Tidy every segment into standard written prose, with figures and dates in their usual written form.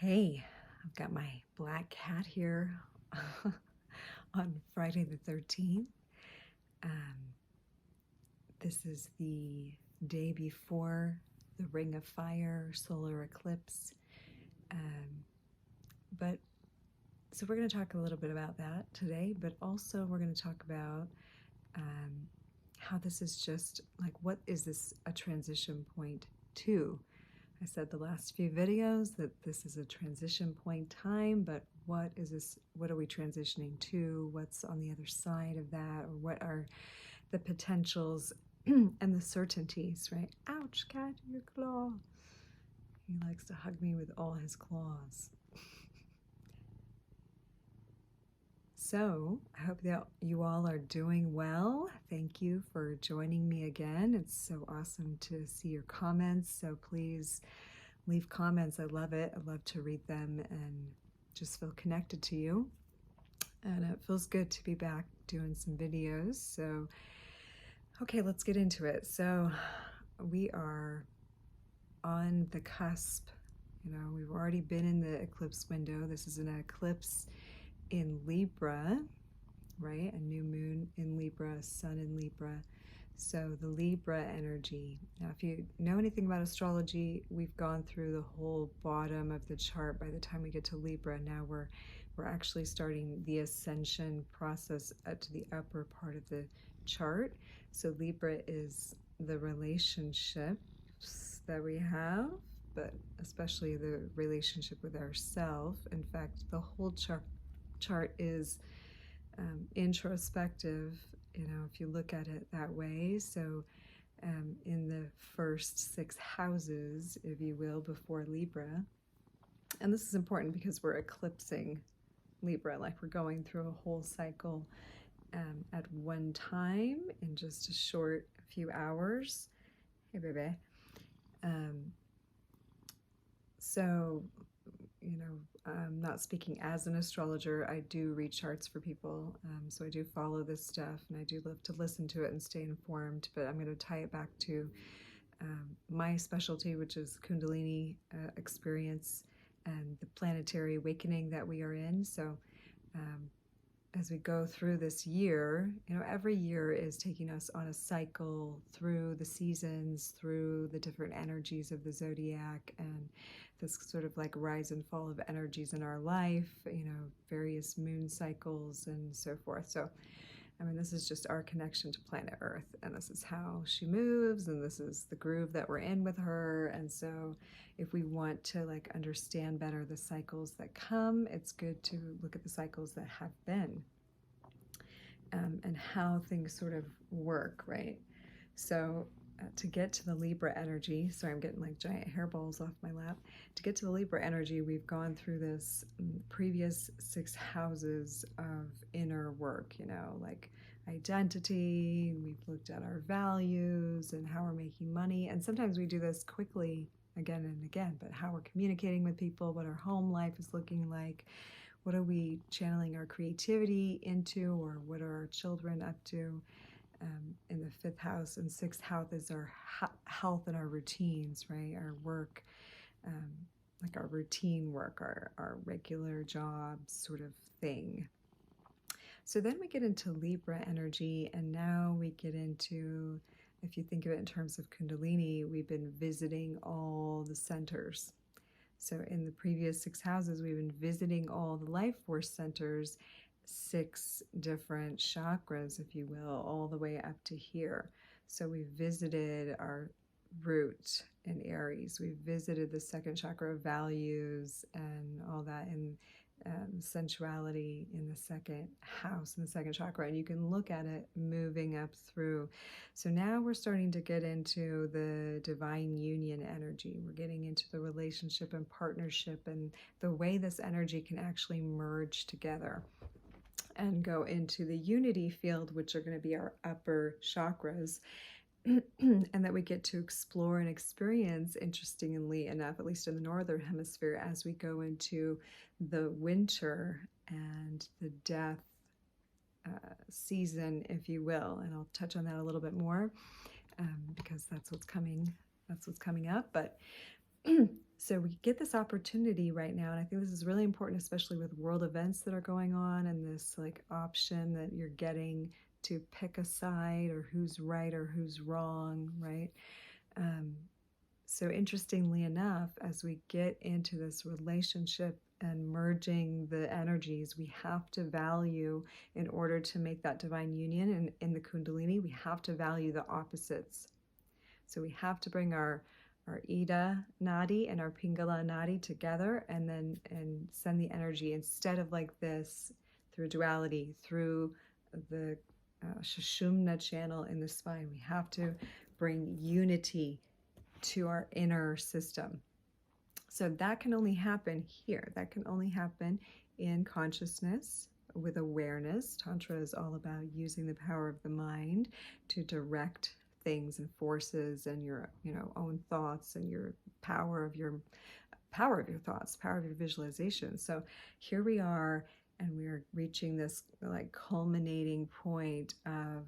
Hey, I've got my black cat here on Friday the 13th. This is the day before the Ring of Fire solar eclipse. So we're going to talk a little bit about that today, but also we're going to talk about how this is just like, what is this a transition point to? I said the last few videos that this is a transition point time, but what is this? What are we transitioning to? What's on the other side of that? Or what are the potentials and the certainties, right? Ouch, cat, your claw. He likes to hug me with all his claws. So I hope that you all are doing well. Thank you for joining me again. It's so awesome to see your comments. So please leave comments. I love it. I love to read them and just feel connected to you. And it feels good to be back doing some videos. So, okay, let's get into it. So we are on the cusp. You know, we've already been in the eclipse window. This is an eclipse in Libra, right? A new moon in Libra, sun in Libra. So the Libra energy. Now, if you know anything about astrology, we've gone through the whole bottom of the chart. By the time we get to Libra, now we're actually starting the ascension process up to the upper part of the chart. So Libra is the relationships that we have, but especially the relationship with ourselves. In fact, the whole chart is introspective, you know, if you look at it that way. So in the first 6 houses, if you will, before Libra, and this is important because we're eclipsing Libra, like we're going through a whole cycle at one time in just a short few hours. Hey, baby. So, you know, I'm not speaking as an astrologer. I do read charts for people, so I do follow this stuff, and I do love to listen to it and stay informed, but I'm going to tie it back to my specialty, which is Kundalini experience and the planetary awakening that we are in. So as we go through this year, you know, every year is taking us on a cycle through the seasons, through the different energies of the zodiac, and this sort of like rise and fall of energies in our life, you know, various moon cycles and so forth. So, I mean, this is just our connection to planet Earth, and this is how she moves, and this is the groove that we're in with her. And so if we want to like understand better the cycles that come, it's good to look at the cycles that have been, and how things sort of work, right? So to get to the Libra energy, sorry, I'm getting like giant hairballs off my lap. To get to the Libra energy, we've gone through this previous 6 houses of inner work, you know, like identity. We've looked at our values and how we're making money. And sometimes we do this quickly again and again, but how we're communicating with people, what our home life is looking like, what are we channeling our creativity into, or what are our children up to? In the 5th house and 6th house is our health and our routines, right? Our work, like our routine work, our regular jobs sort of thing. So then we get into Libra energy, and now we get into, if you think of it in terms of Kundalini, we've been visiting all the centers. So in the previous 6 houses, we've been visiting all the life force centers, 6 different chakras, if you will, all the way up to here. So we visited our root in Aries. We visited the 2nd chakra of values and all that, and sensuality in the 2nd house, in the 2nd chakra, and you can look at it moving up through. So now we're starting to get into the divine union energy. We're getting into the relationship and partnership and the way this energy can actually merge together and go into the unity field, which are going to be our upper chakras, and that we get to explore and experience, interestingly enough, at least in the northern hemisphere, as we go into the winter and the death season, if you will. And I'll touch on that a little bit more because that's what's coming up. But So we get this opportunity right now, and I think this is really important, especially with world events that are going on, and this like option that you're getting to pick a side, or who's right or who's wrong, right? So interestingly enough, as we get into this relationship and merging the energies, we have to value, in order to make that divine union in the Kundalini, we have to value the opposites. So we have to bring our Ida Nadi and our Pingala Nadi together, and send the energy, instead of like this, through duality, through the Sushumna channel in the spine. We have to bring unity to our inner system. So that can only happen here. That can only happen in consciousness, with awareness. Tantra is all about using the power of the mind to direct things and forces, and your own thoughts, and your power of your thoughts, power of your visualization. So here we are, and we are reaching this like culminating point of,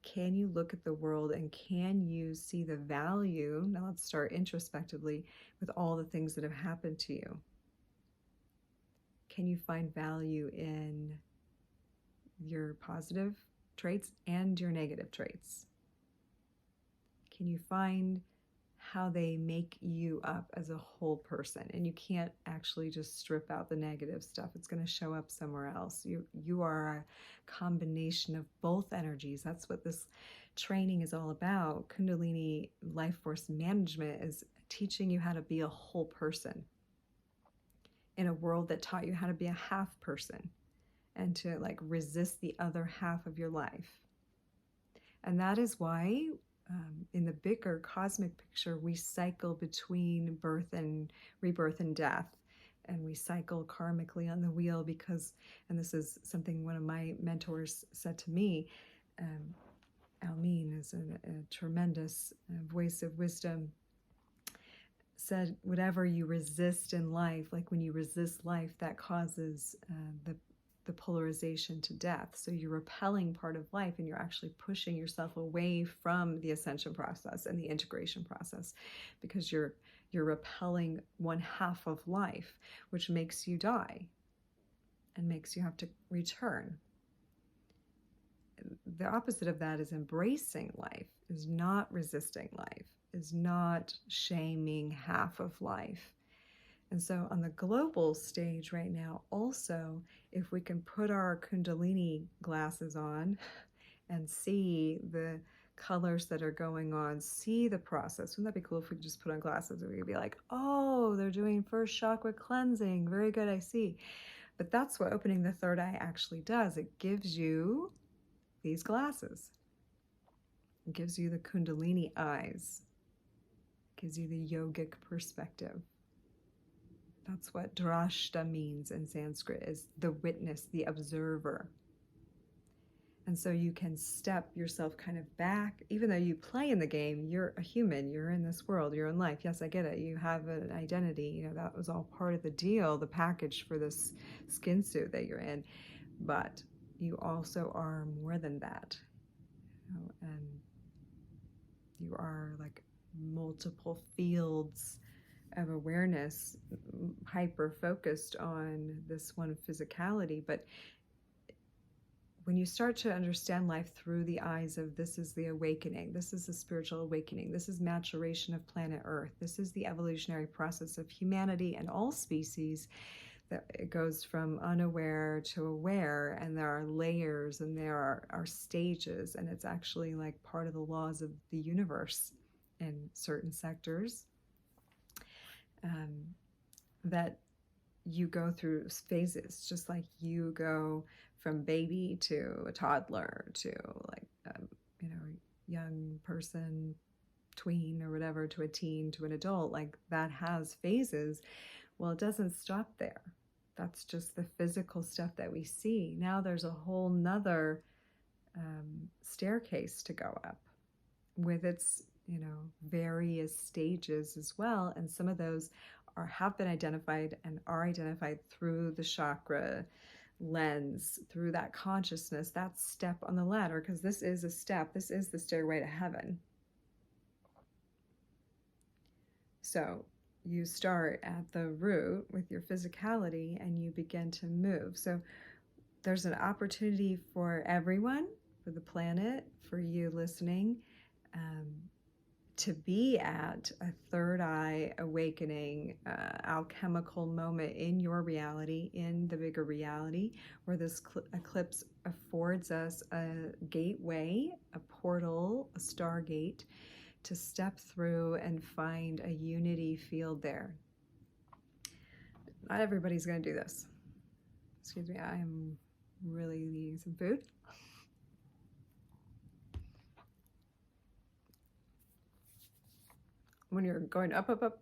can you look at the world and can you see the value? Now let's start introspectively with all the things that have happened to you. Can you find value in your positive traits and your negative traits? Can you find how they make you up as a whole person? And you can't actually just strip out the negative stuff. It's going to show up somewhere else. You are a combination of both energies. That's what this training is all about. Kundalini life force management is teaching you how to be a whole person in a world that taught you how to be a half person, and to like resist the other half of your life. And that is why in the bigger cosmic picture, we cycle between birth and rebirth and death, and we cycle karmically on the wheel, because, and this is something one of my mentors said to me, Almeen is a tremendous voice of wisdom, said, whatever you resist in life, like when you resist life, that causes the polarization to death. So you're repelling part of life, and you're actually pushing yourself away from the ascension process and the integration process, because you're repelling one half of life, which makes you die and makes you have to return. The opposite of that is embracing life, is not resisting life, is not shaming half of life. And so on the global stage right now, also, if we can put our Kundalini glasses on and see the colors that are going on, see the process. Wouldn't that be cool if we could just put on glasses and we could be like, oh, they're doing first chakra cleansing. Very good, I see. But that's what opening the third eye actually does. It gives you these glasses. It gives you the Kundalini eyes. It gives you the yogic perspective. That's what drashta means in Sanskrit, is the witness, the observer. And so you can step yourself kind of back, even though you play in the game, you're a human, you're in this world, you're in life. Yes, I get it. You have an identity. That was all part of the deal, the package for this skin suit that you're in. But you also are more than that. And you are like multiple fields of awareness, hyper focused on this one physicality. But when you start to understand life through the eyes of, this is the awakening, this is the spiritual awakening, this is maturation of planet Earth, this is the evolutionary process of humanity and all species, that it goes from unaware to aware, and there are layers, and there are stages, and it's actually like part of the laws of the universe in certain sectors. That you go through phases, just like you go from baby to a toddler to like young person, tween or whatever, to a teen, to an adult. Like that has phases. Well, it doesn't stop there. That's just the physical stuff that we see. Now there's a whole nother staircase to go up, with its various stages as well. And some of those have been identified and are identified through the chakra lens, through that consciousness, that step on the ladder, because this is a step, this is the stairway to heaven. So you start at the root with your physicality and you begin to move. So there's an opportunity for everyone, for the planet, for you listening, to be at a third eye awakening, alchemical moment in your reality, in the bigger reality, where this eclipse affords us a gateway, a portal, a stargate, to step through and find a unity field there. Not everybody's going to do this. Excuse me, I am really needing some food. When you're going up, up, up,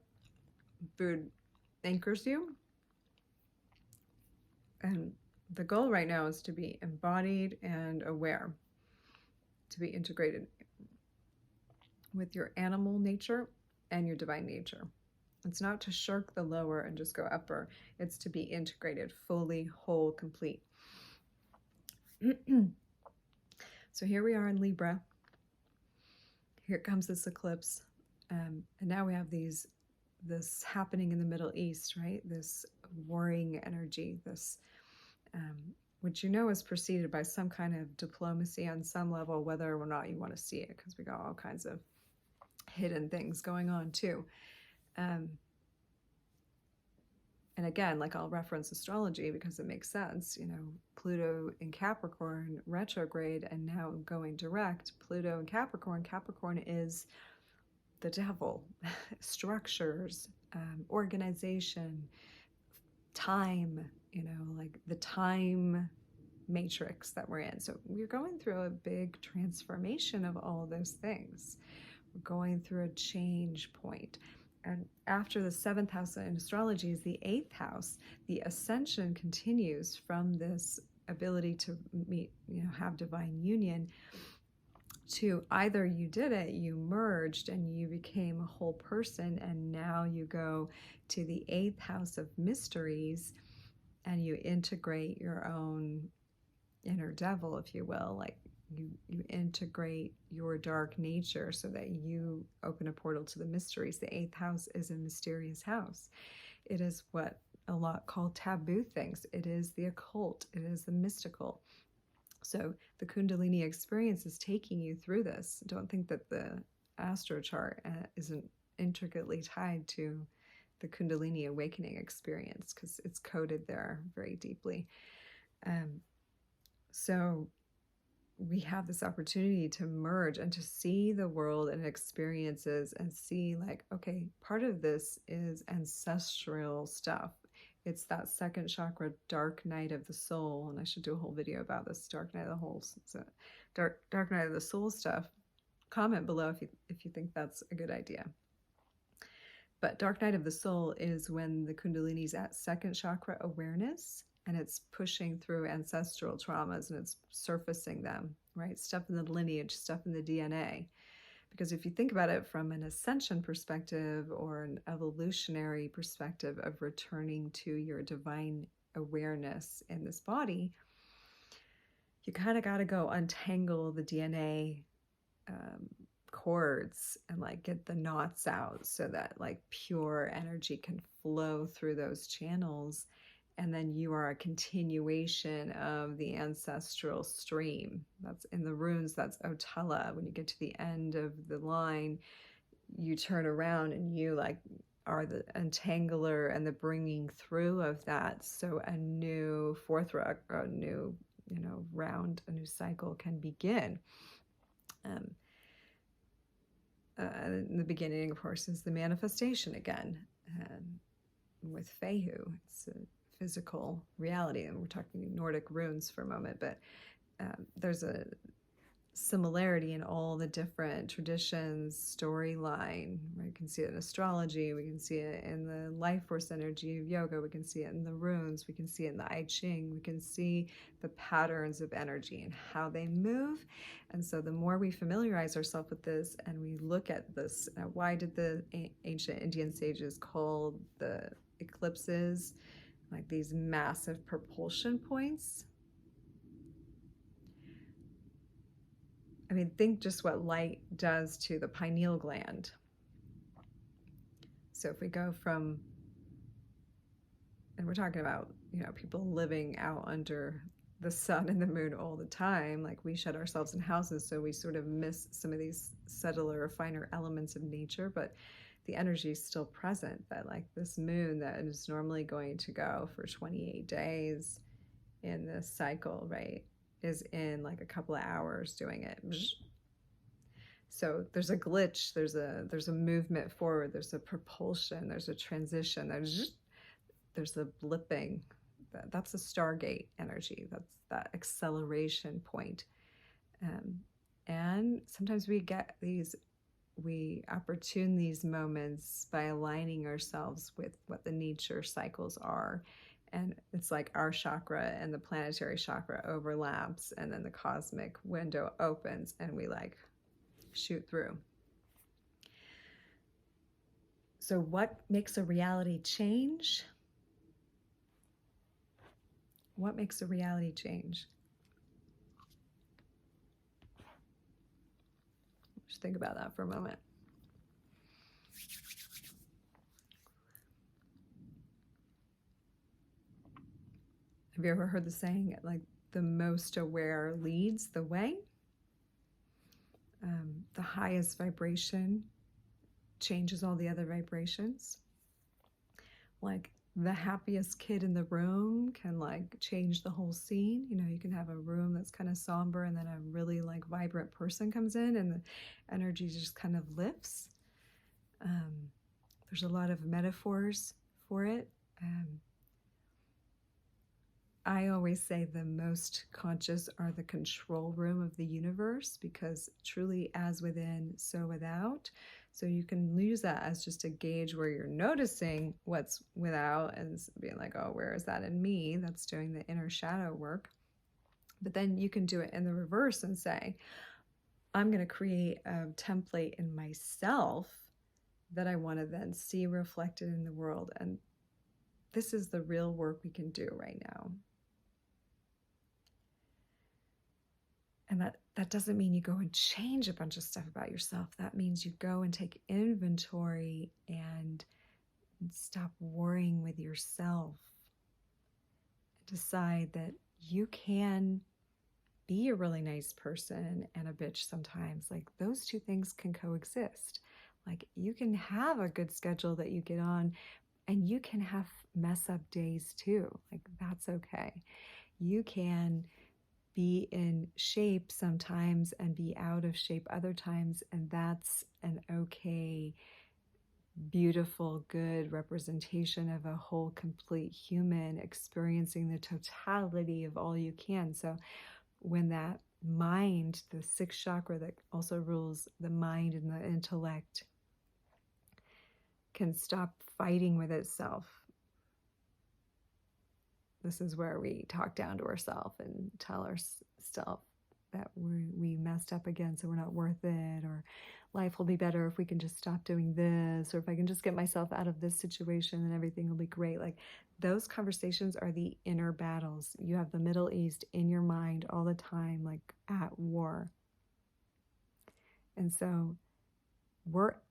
food anchors you. And the goal right now is to be embodied and aware, to be integrated with your animal nature and your divine nature. It's not to shirk the lower and just go upper. It's to be integrated, fully, whole, complete. So here we are in Libra. Here comes this eclipse. And now we have this happening in the Middle East, right? This warring energy, this, which you know is preceded by some kind of diplomacy on some level, whether or not you want to see it, because we got all kinds of hidden things going on too. And again, like, I'll reference astrology because it makes sense. You know, Pluto in Capricorn retrograde and now going direct. Pluto in Capricorn. Capricorn is the devil, structures, organization, time, you know, like the time matrix that we're in. So we're going through a big transformation of all those things. We're going through a change point. And after the 7th house in astrology is the 8th house, the ascension continues from this ability to meet, you know, have divine union, to either you did it, you merged and you became a whole person, and now you go to the 8th house of mysteries and you integrate your own inner devil, if you will, like you integrate your dark nature so that you open a portal to the mysteries. The 8th house is a mysterious house. It is what a lot call taboo things. It is the occult. It is the mystical. So the Kundalini experience is taking you through this. Don't think that the astro chart isn't intricately tied to the Kundalini awakening experience, because it's coded there very deeply. So we have this opportunity to merge and to see the world and experiences and see, like, okay, part of this is ancestral stuff. It's that second chakra, dark night of the soul. And I should do a whole video about this dark night of the whole, so dark night of the soul stuff. Comment below if you think that's a good idea. But dark night of the soul is when the Kundalini's at second chakra awareness, and it's pushing through ancestral traumas and it's surfacing them, right? Stuff in the lineage, stuff in the DNA. Because if you think about it from an ascension perspective or an evolutionary perspective of returning to your divine awareness in this body, you kind of got to go untangle the DNA cords and like get the knots out so that like pure energy can flow through those channels. And then you are a continuation of the ancestral stream. That's in the runes, that's Otella. When you get to the end of the line, you turn around and you like are the entangler and the bringing through of that. So a new fourth rock, a new, you know, round, a new cycle can begin. In the beginning, of course, is the manifestation again. With Fehu, it's a physical reality, and we're talking Nordic runes for a moment, but there's a similarity in all the different traditions, storyline. We can see it in astrology, we can see it in the life force energy of yoga, we can see it in the runes, we can see it in the I Ching, we can see the patterns of energy and how they move. And so the more we familiarize ourselves with this and we look at this, why did the ancient Indian sages call the eclipses like these massive propulsion points? I mean, think just what light does to the pineal gland. So if we go from, and we're talking about, people living out under the sun and the moon all the time, like we shut ourselves in houses, so we sort of miss some of these subtler, finer elements of nature, but the energy is still present. That like this moon that is normally going to go for 28 days in this cycle, right, is in like a couple of hours doing it. So there's a glitch, there's a movement forward, there's a propulsion, there's a transition, there's a blipping. That's a Stargate energy. That's that acceleration point. And sometimes we opportune these moments by aligning ourselves with what the nature cycles are. And it's like our chakra and the planetary chakra overlaps, and then the cosmic window opens and we like shoot through. So what makes a reality change? What makes a reality change? Just think about that for a moment. Have you ever heard the saying, like, the most aware leads the way? The highest vibration changes all the other vibrations. Like, the happiest kid in the room can like change the whole scene. You can have a room that's kind of somber, and then a really like vibrant person comes in and the energy just kind of lifts. There's a lot of metaphors for it. I always say the most conscious are the control room of the universe, because truly as within, so without. So you can use that as just a gauge where you're noticing what's without and being like, oh, where is that in me? That's doing the inner shadow work. But then you can do it in the reverse and say, I'm going to create a template in myself that I want to then see reflected in the world. And this is the real work we can do right now. And that doesn't mean you go and change a bunch of stuff about yourself. That means you go and take inventory and stop worrying with yourself. Decide that you can be a really nice person and a bitch sometimes. Like, those two things can coexist. Like, you can have a good schedule that you get on, and you can have mess up days too. Like, that's okay. You can be in shape sometimes and be out of shape other times, and that's an okay, beautiful, good representation of a whole, complete human experiencing the totality of all you can. So when that mind, the sixth chakra that also rules the mind and the intellect, can stop fighting with itself, this is where we talk down to ourselves and tell ourselves that we messed up again, so we're not worth it, or life will be better if we can just stop doing this, or if I can just get myself out of this situation, then everything will be great. Like, those conversations are the inner battles. You have the Middle East in your mind all the time, like at war. And so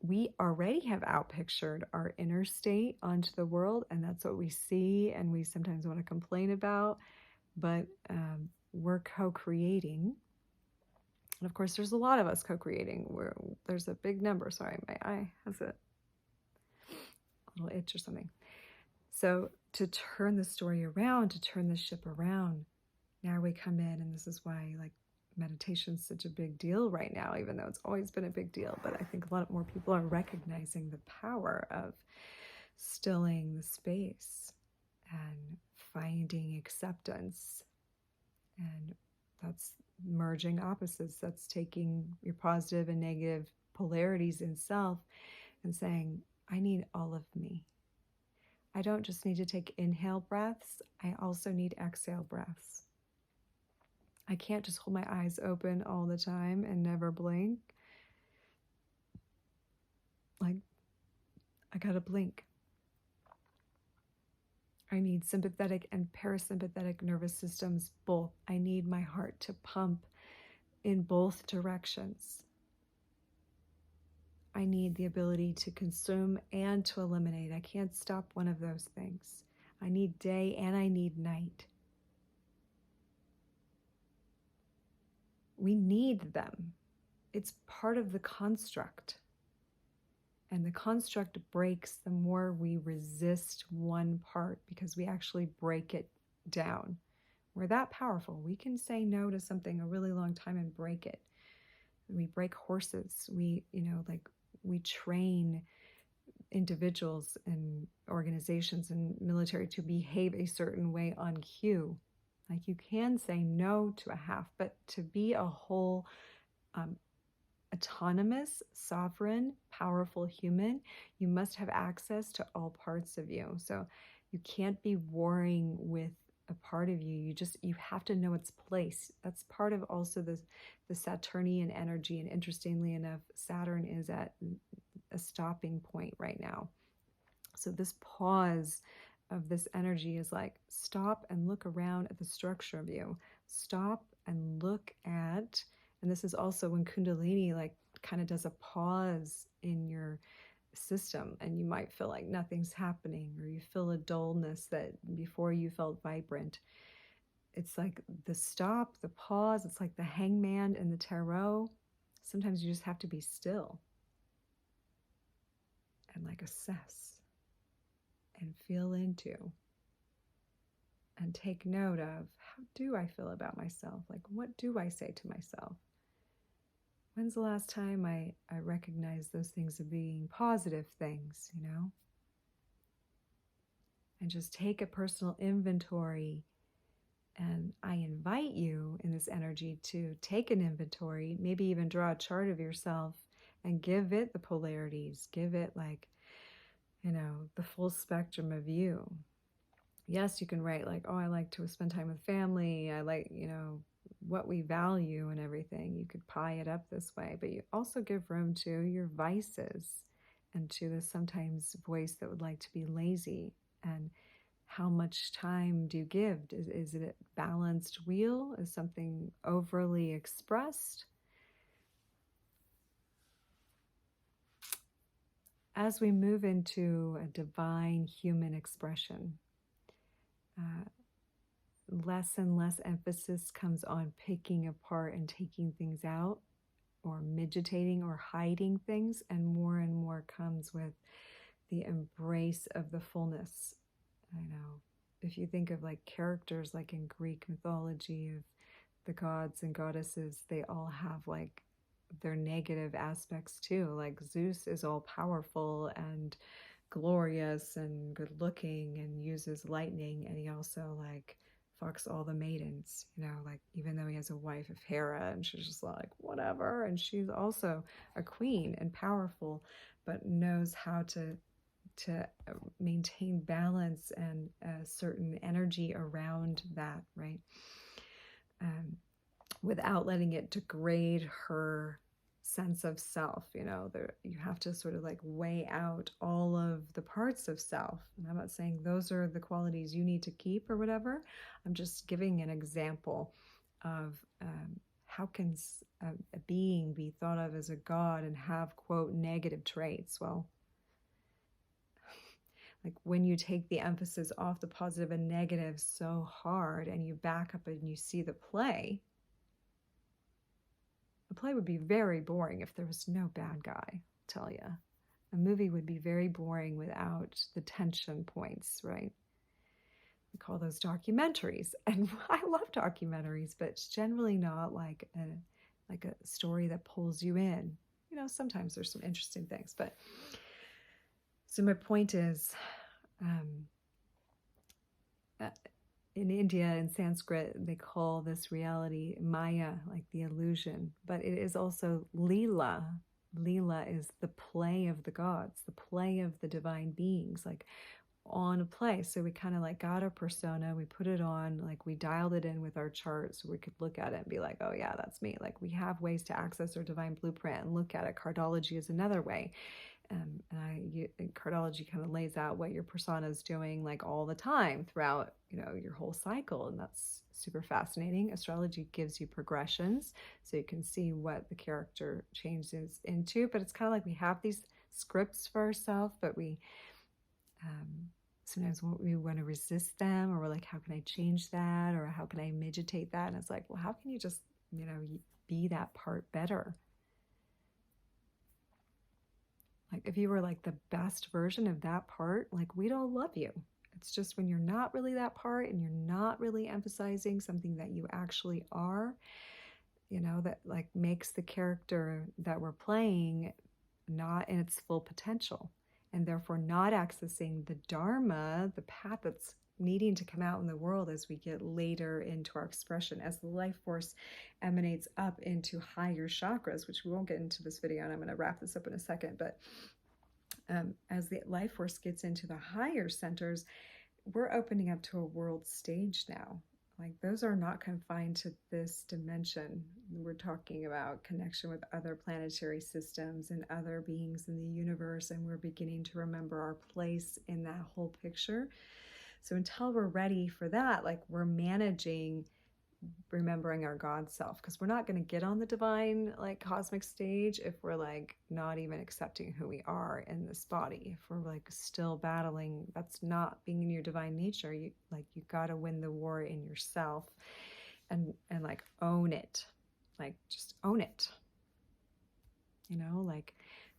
we already have outpictured our inner state onto the world, and that's what we see, and we sometimes want to complain about, but we're co-creating. And of course, there's a lot of us co-creating. There's a big number. Sorry, my eye has a little itch or something. So to turn the story around, to turn the ship around, now we come in, and this is why like meditation is such a big deal right now, even though it's always been a big deal. But I think a lot more people are recognizing the power of stilling the space and finding acceptance. And that's merging opposites. That's taking your positive and negative polarities in self and saying, I need all of me. I don't just need to take inhale breaths. I also need exhale breaths. I can't just hold my eyes open all the time and never blink. Like, I gotta blink. I need sympathetic and parasympathetic nervous systems both. I need my heart to pump in both directions. I need the ability to consume and to eliminate. I can't stop one of those things. I need day and I need night. We need them. It's part of the construct. And the construct breaks the more we resist one part, because we actually break it down. We're that powerful. We can say no to something a really long time and break it. We break horses. We train individuals and organizations and military to behave a certain way on cue. Like, you can say no to a half, but to be a whole, autonomous, sovereign, powerful human, you must have access to all parts of you. So you can't be warring with a part of you. You have to know its place. That's part of also the Saturnian energy. And interestingly enough, Saturn is at a stopping point right now. So this pause of this energy is like, stop and look around at the structure of you. Stop and look at, and this is also when Kundalini like kind of does a pause in your system, and you might feel like nothing's happening, or you feel a dullness that before you felt vibrant. It's like the stop, the pause. It's like the hangman in the tarot. Sometimes you just have to be still and like assess and feel into and take note of, how do I feel about myself? Like, what do I say to myself? When's the last time I recognized those things as being positive things, And just take a personal inventory. And I invite you in this energy to take an inventory, maybe even draw a chart of yourself and give it the polarities, give it like, the full spectrum of you. Yes, you can write like, oh, I like to spend time with family. I like, what we value and everything. You could pie it up this way, but you also give room to your vices and to the sometimes voice that would like to be lazy. And how much time do you give? Is it a balanced wheel? Is something overly expressed? As we move into a divine human expression, less and less emphasis comes on picking apart and taking things out, or midgetating or hiding things, and more comes with the embrace of the fullness. If you think of like characters like in Greek mythology of the gods and goddesses, they all have like their negative aspects too. Like Zeus is all powerful and glorious and good looking and uses lightning, and he also like fucks all the maidens, like even though he has a wife of Hera and she's just like whatever, and she's also a queen and powerful, but knows how to maintain balance and a certain energy around that, right? Without letting it degrade her sense of self. You have to sort of like weigh out all of the parts of self. And I'm not saying those are the qualities you need to keep or whatever. I'm just giving an example of how can a being be thought of as a god and have, quote, negative traits? Well, like when you take the emphasis off the positive and negative so hard and you back up and you see the play would be very boring if there was no bad guy, I'll tell you. A movie would be very boring without the tension points, right? We call those documentaries. And I love documentaries, but it's generally not like a story that pulls you in. Sometimes there's some interesting things, but so my point is, in India, in Sanskrit, they call this reality Maya, like the illusion, but it is also Leela. Leela is the play of the gods, the play of the divine beings, like on a play. So we kind of like got a persona, we put it on, like we dialed it in with our chart so we could look at it and be like, oh yeah, that's me. Like we have ways to access our divine blueprint and look at it. Cardology is another way. Cardiology kind of lays out what your persona is doing like all the time throughout, your whole cycle. And that's super fascinating. Astrology gives you progressions so you can see what the character changes into, but it's kind of like we have these scripts for ourselves, but we sometimes we want to resist them, or we're like, how can I change that? Or how can I meditate that? And it's like, well, how can you just, be that part better? Like if you were like the best version of that part, like we don't love you. It's just when you're not really that part and you're not really emphasizing something that you actually are, that like makes the character that we're playing not in its full potential, and therefore not accessing the dharma, the path that's needing to come out in the world as we get later into our expression, as the life force emanates up into higher chakras, which we won't get into this video, and I'm going to wrap this up in a second. But as the life force gets into the higher centers, we're opening up to a world stage now. Like those are not confined to this dimension. We're talking about connection with other planetary systems and other beings in the universe, and we're beginning to remember our place in that whole picture. So until we're ready for that, like we're managing remembering our God self, because we're not going to get on the divine like cosmic stage if we're like not even accepting who we are in this body. If we're like still battling, that's not being in your divine nature. You got to win the war in yourself and like own it, like just own it, like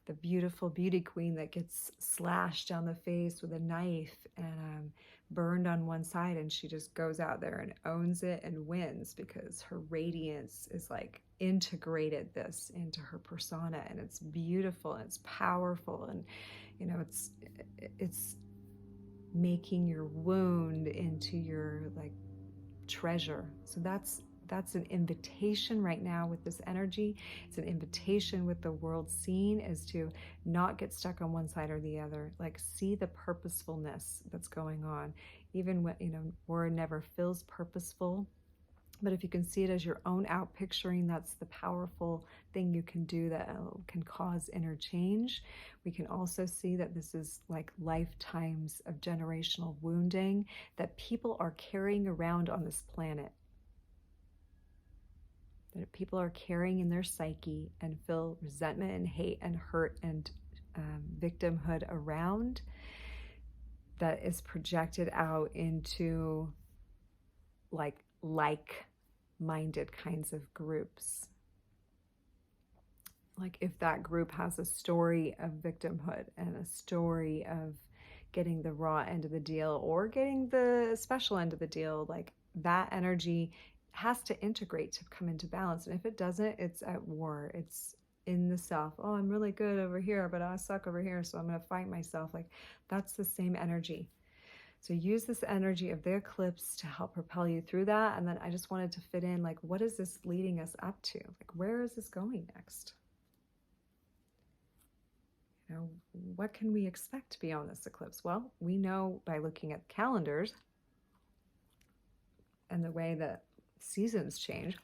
the beautiful beauty queen that gets slashed down the face with a knife and burned on one side, and she just goes out there and owns it and wins because her radiance is like integrated this into her persona, and it's beautiful and it's powerful, and it's making your wound into your like treasure. So that's an invitation right now with this energy. It's an invitation with the world scene, is to not get stuck on one side or the other. Like see the purposefulness that's going on. Even when, word never feels purposeful. But if you can see it as your own out picturing, that's the powerful thing you can do that can cause inner change. We can also see that this is like lifetimes of generational wounding that people are carrying around on this planet. That people are carrying in their psyche and feel resentment and hate and hurt and victimhood around, that is projected out into like-minded kinds of groups. Like if that group has a story of victimhood and a story of getting the raw end of the deal or getting the special end of the deal, like that energy has to integrate to come into balance. And if it doesn't, it's at war. It's in the self. Oh, I'm really good over here, but I suck over here, so I'm going to fight myself. Like that's the same energy. So use this energy of the eclipse to help propel you through that. And then I just wanted to fit in, like, what is this leading us up to? Like, where is this going next? What can we expect beyond this eclipse? Well, we know by looking at calendars and the way that seasons change,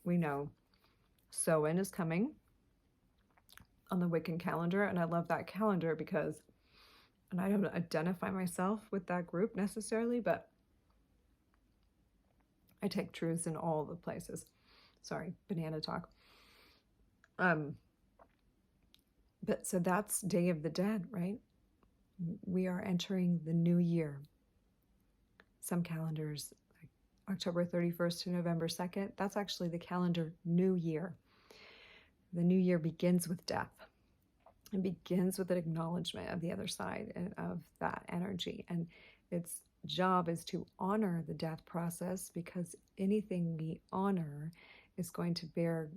we know Samhain is coming on the Wiccan calendar, and I love that calendar because, and I don't identify myself with that group necessarily, but I take truths in all the places. Sorry, banana talk. But so that's Day of the Dead, right? We are entering the new year. Some calendars, October 31st to November 2nd, that's actually the calendar new year. The new year begins with death. It begins with an acknowledgement of the other side and of that energy. And its job is to honor the death process, because anything we honor is going to bear,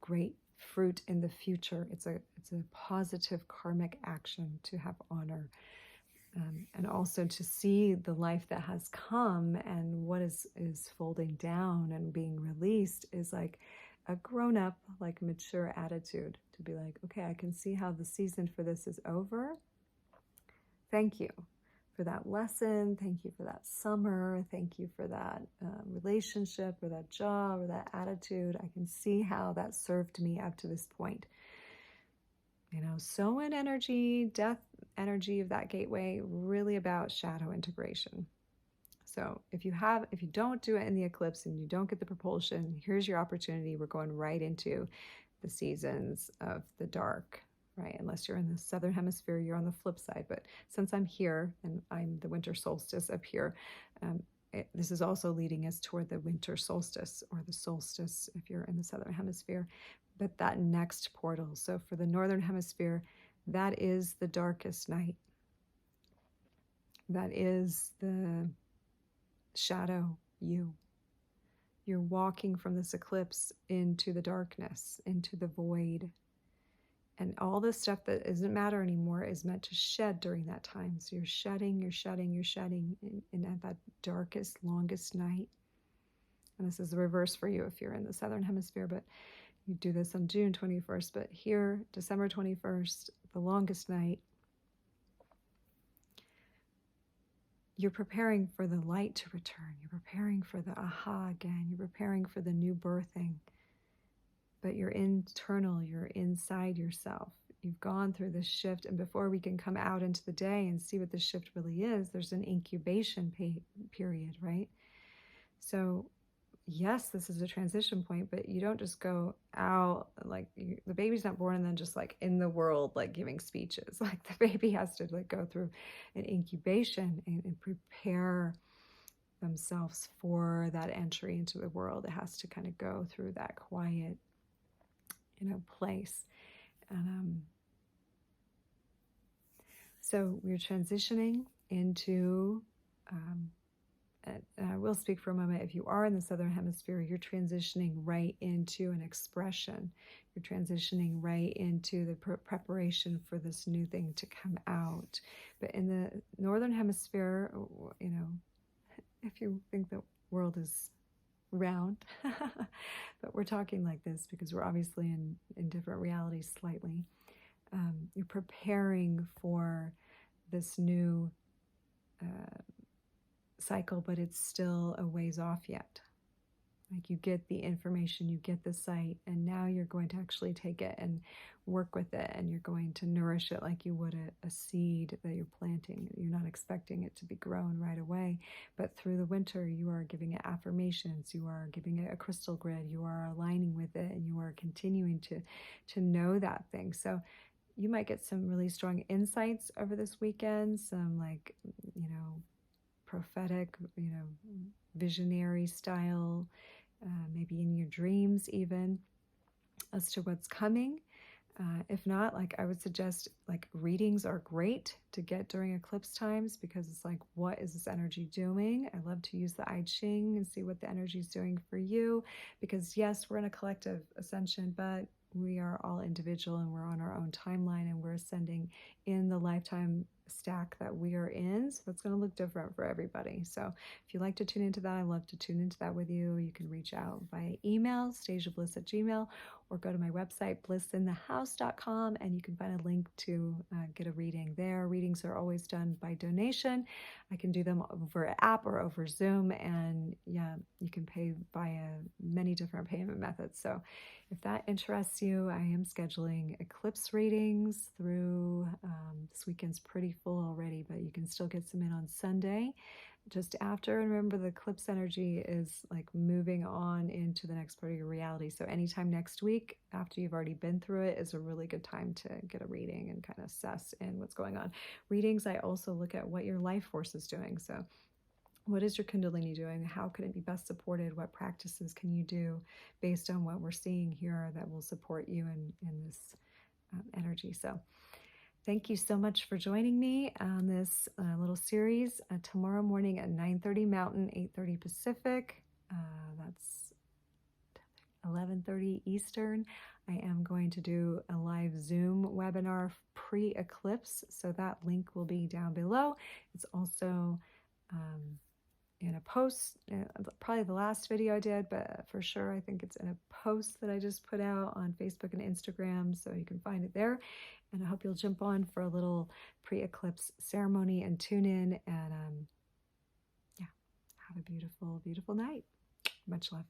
great fruit in the future. It's a positive karmic action to have honor. And also to see the life that has come and what is folding down and being released is like a grown-up, like mature attitude to be like, okay, I can see how the season for this is over. Thank you for that lesson. Thank you for that summer. Thank you for that relationship or that job or that attitude. I can see how that served me up to this point. Soin energy, death energy of that gateway, really about shadow integration. So if you don't do it in the eclipse and you don't get the propulsion, here's your opportunity. We're going right into the seasons of the dark, right? Unless you're in the southern hemisphere, you're on the flip side. But since I'm here and I'm the winter solstice up here, this is also leading us toward the winter solstice, or the solstice if you're in the southern hemisphere. But that next portal. So for the northern hemisphere, that is the darkest night. That is the shadow you. You're walking from this eclipse into the darkness, into the void. And all the stuff that doesn't matter anymore is meant to shed during that time. So you're shedding in at that darkest, longest night. And this is the reverse for you if you're in the southern hemisphere, but you do this on June 21st. But here, December 21st, the longest night, you're preparing for the light to return. You're preparing for the aha again. You're preparing for the new birthing. But you're internal, you're inside yourself. You've gone through this shift. And before we can come out into the day and see what the shift really is, there's an incubation period, right? So yes, this is a transition point, but you don't just go out, like the baby's not born and then just like in the world, like giving speeches. Like the baby has to like go through an incubation and prepare themselves for that entry into the world. It has to kind of go through that quiet, place. And so we're transitioning into, and I will speak for a moment, if you are in the southern hemisphere, you're transitioning right into an expression. You're transitioning right into the preparation for this new thing to come out. But in the northern hemisphere, if you think the world is round, but we're talking like this because we're obviously in different realities slightly. You're preparing for this new cycle, but it's still a ways off yet. Like you get the information, you get the sight, and now you're going to actually take it and work with it, and you're going to nourish it like you would a seed that you're planting. You're not expecting it to be grown right away, but through the winter you are giving it affirmations, you are giving it a crystal grid, you are aligning with it, and you are continuing to know that thing. So you might get some really strong insights over this weekend, some prophetic, visionary style, maybe in your dreams even, as to what's coming. If not, I would suggest readings are great to get during eclipse times, because it's like, what is this energy doing? I love to use the I Ching and see what the energy is doing for you, because yes, we're in a collective ascension, but we are all individual and we're on our own timeline, and we're ascending in the lifetime stack that we are in. So it's going to look different for everybody. So if you like to tune into that, I love to tune into that with you. You can reach out via email, stasiabliss@gmail.com, or go to my website, blissinthehouse.com, and you can find a link to get a reading there. Readings are always done by donation. I can do them over an app or over Zoom, and yeah, you can pay via many different payment methods. So if that interests you, I am scheduling eclipse readings through, this weekend's pretty full already, but you can still get some in on Sunday just after. And remember, the eclipse energy is like moving on into the next part of your reality. So anytime next week after you've already been through it is a really good time to get a reading and kind of assess in what's going on. Readings, I also look at what your life force is doing. So what is your Kundalini doing? How can it be best supported? What practices can you do based on what we're seeing here that will support you in this energy? So thank you so much for joining me on this little series. Tomorrow morning at 9:30 Mountain, 8:30 Pacific. That's 11:30 Eastern. I am going to do a live Zoom webinar pre-eclipse, so that link will be down below. It's also in a post, probably the last video I did, but for sure I think it's in a post that I just put out on Facebook and Instagram, so you can find it there. And I hope you'll jump on for a little pre-eclipse ceremony and tune in, and yeah, have a beautiful, beautiful night. Much love.